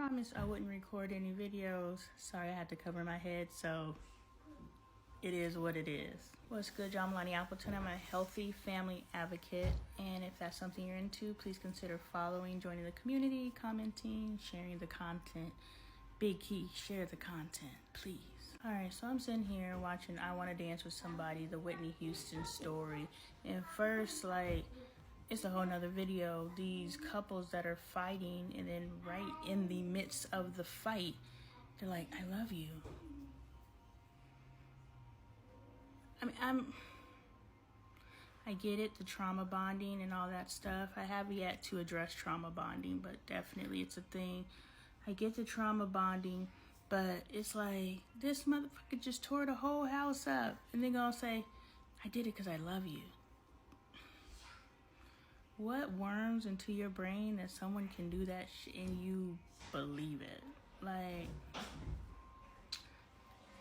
promised I wouldn't record any videos. Sorry, I had to cover my head, so it is what it is. What's good, y'all? I'm Lonnie Appleton. I'm a healthy family advocate, and if that's something you're into, please consider following, joining the community, commenting, sharing the content. Big key, share the content, please. All right, so I'm sitting here watching I Want to Dance with Somebody, the Whitney Houston story. And first, it's a whole nother video. These couples that are fighting, and then right in the midst of the fight, they're like, I love you. I get it, the trauma bonding and all that stuff. I have yet to address trauma bonding, but definitely it's a thing. I get the trauma bonding, but it's like, this motherfucker just tore the whole house up. And they're gonna say, I did it because I love you. What worms into your brain that someone can do that shit and you believe it? Like,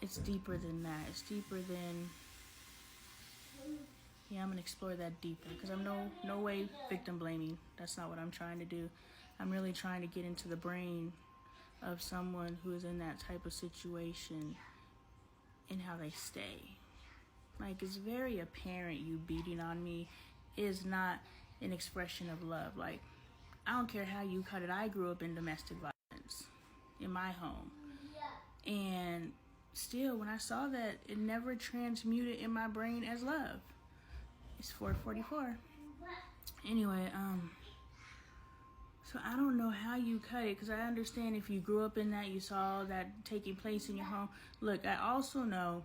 it's deeper than that. It's deeper than... Yeah, I'm gonna explore that deeper because I'm no way victim blaming. That's not what I'm trying to do. I'm really trying to get into the brain of someone who is in that type of situation and how they stay. Like, it's very apparent you beating on me is not an expression of love. Like, I don't care how you cut it. I grew up in domestic violence in my home. And still, when I saw that, it never transmuted in my brain as love. It's 4:44. Anyway, so I don't know how you cut it, because I understand if you grew up in that, you saw that taking place in your home. Look, I also know,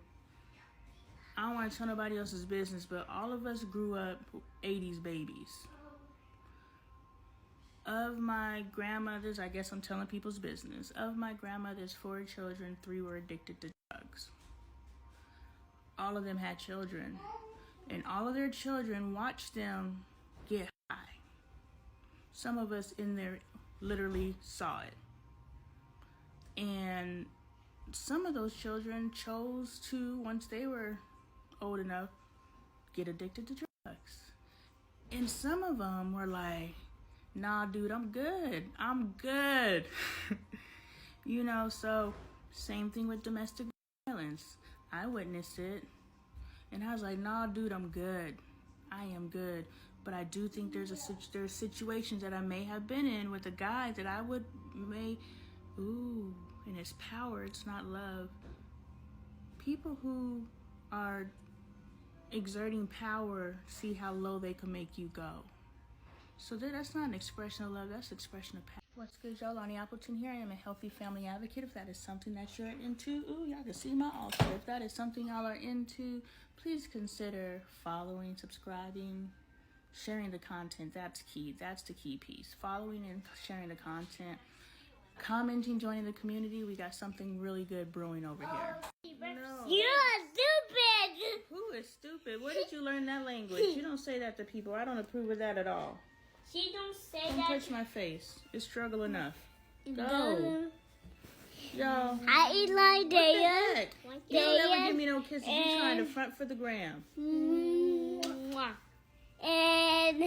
I don't want to tell nobody else's business, but all of us grew up 80s babies. Of my grandmothers, I guess I'm telling people's business. Of my grandmother's 4 children, 3 were addicted to drugs. All of them had children. And all of their children watched them get high. Some of us in there literally saw it. And some of those children chose to, once they were old enough, get addicted to drugs. And some of them were like, nah, dude, I'm good. So same thing with domestic violence. I witnessed it. And I was like, nah, dude, I'm good. I am good. But I do think there's situations that I may have been in with a guy that I and it's power, it's not love. People who are exerting power see how low they can make you go. So that's not an expression of love, that's an expression of power. What's good, y'all? Lonnie Appleton here. I am a healthy family advocate. If that is something that you're into, y'all can see my altar. If that is something y'all are into, please consider following, subscribing, sharing the content. That's key. That's the key piece. Following and sharing the content. Commenting, joining the community. We got something really good brewing over here. No. You're stupid! Who is stupid? Where did you learn that language? You don't say that to people. I don't approve of that at all. She don't say Don't that. touch my face. It's struggle enough. Go. Y'all. I eat like What the heck? You don't never give me no kisses. You trying to front for the gram. And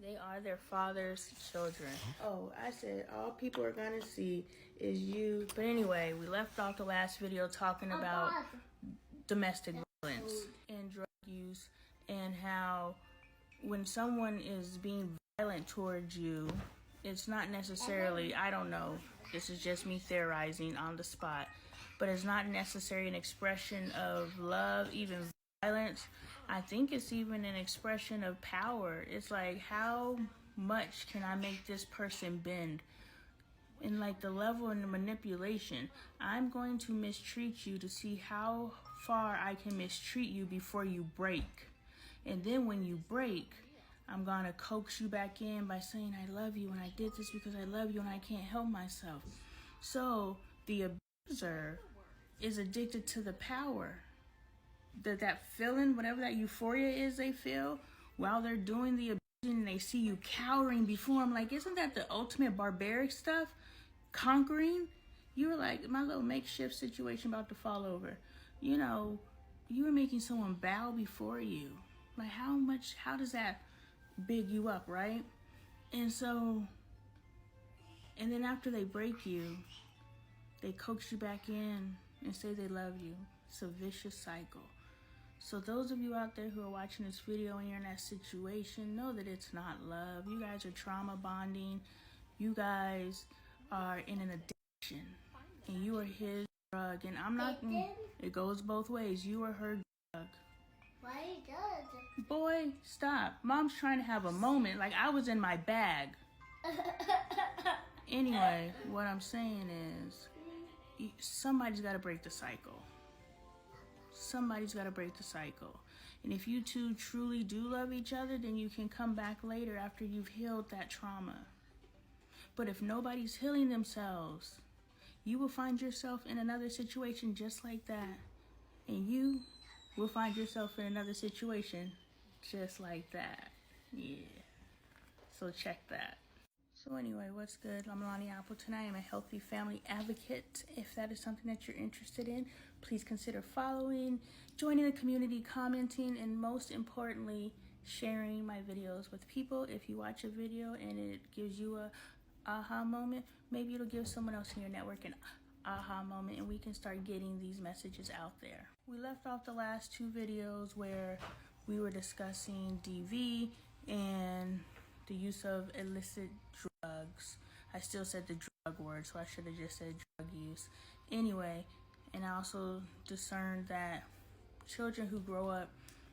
They are their father's children. Oh, I said all people are going to see is you. But anyway, we left off the last video talking about domestic violence and drug use, and how when someone is being violent towards you, it's not necessarily, I don't know, this is just me theorizing on the spot, but it's not necessarily an expression of love, even violence. I think it's even an expression of power. It's like, how much can I make this person bend? And like the level and the manipulation, I'm going to mistreat you to see how far I can mistreat you before you break. And then when you break, I'm going to coax you back in by saying, I love you, and I did this because I love you, and I can't help myself. So the abuser is addicted to the power. That feeling, whatever that euphoria is they feel while they're doing the abusing, and they see you cowering before them. Like, isn't that the ultimate barbaric stuff? Conquering? You were like, my little makeshift situation about to fall over. You were making someone bow before you. Like, how does that big you up, right? And so And then after they break you, they coax you back in and say they love you. It's a vicious cycle. So those of you out there who are watching this video and you're in that situation, know that it's not love. You guys are trauma bonding. You guys are in an addiction. And you are his drug. And I'm not, it goes both ways. You are her drug. Why does? Boy, stop. Mom's trying to have a moment like I was in my bag. Anyway, what I'm saying is, somebody's got to break the cycle. Somebody's got to break the cycle. And if you two truly do love each other, then you can come back later after you've healed that trauma. But if nobody's healing themselves, you will find yourself in another situation just like that. And you will find yourself in another situation just like that. Yeah. So check that. So anyway, what's good? I'm Lonnie Appleton. I am a healthy family advocate. If that is something that you're interested in, please consider following, joining the community, commenting, and most importantly, sharing my videos with people. If you watch a video and it gives you a aha moment, maybe it'll give someone else in your network an aha moment and we can start getting these messages out there. We left off the last two videos where we were discussing DV and the use of illicit drugs. I still said the drug word, so I should have just said drug use. Anyway, and I also discerned that children who grow up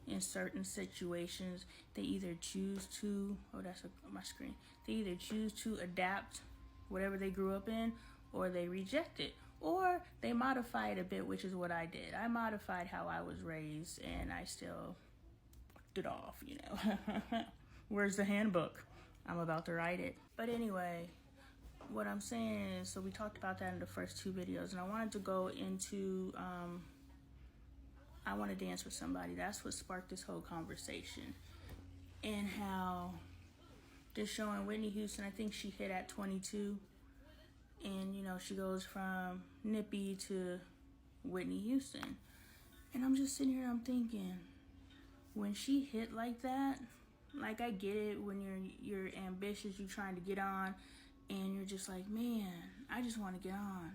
in certain situations, they either choose to, oh, that's my screen. They either choose to adapt whatever they grew up in, or they reject it, or they modify it a bit, which is what I did. I modified how I was raised, and I still it off, you know. Where's the handbook? I'm about to write it. But anyway, what I'm saying is, so we talked about that in the first two videos, and I wanted to go into I Want to Dance with Somebody. That's what sparked this whole conversation. And how they're showing Whitney Houston, I think she hit at 22. And, you know, she goes from Nippy to Whitney Houston. And I'm just sitting here, I'm thinking, when she hit like that, like I get it when you're ambitious, you're trying to get on, and you're just like, man, I just want to get on.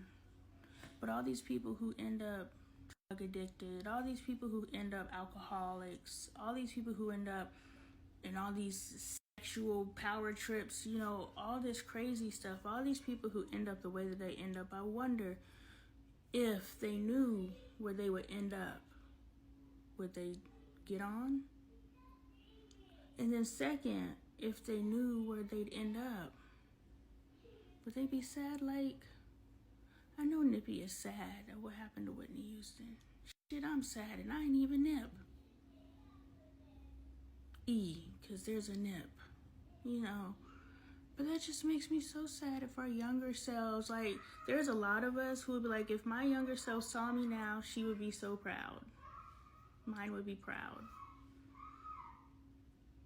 But all these people who end up drug addicted, all these people who end up alcoholics, all these people who end up in all these sexual power trips, you know, all this crazy stuff, all these people who end up the way that they end up, I wonder if they knew where they would end up, would they get on? And then second, if they knew where they'd end up, would they be sad? Like, I know Nippy is sad at what happened to Whitney Houston. Shit, I'm sad and I ain't even Nip. Because there's a Nip, you know. But that just makes me so sad if our younger selves, like, there's a lot of us who would be like, if my younger self saw me now, she would be so proud. Mine would be proud.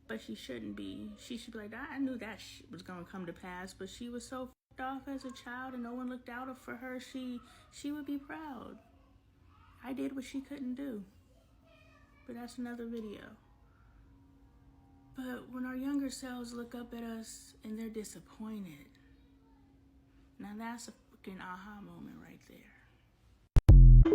But she shouldn't be. She should be like, I knew that shit was going to come to pass, but she was so f***ed off as a child and no one looked out for her. She would be proud. I did what she couldn't do. But that's another video. But when our younger selves look up at us and they're disappointed, now that's a fucking aha moment right there.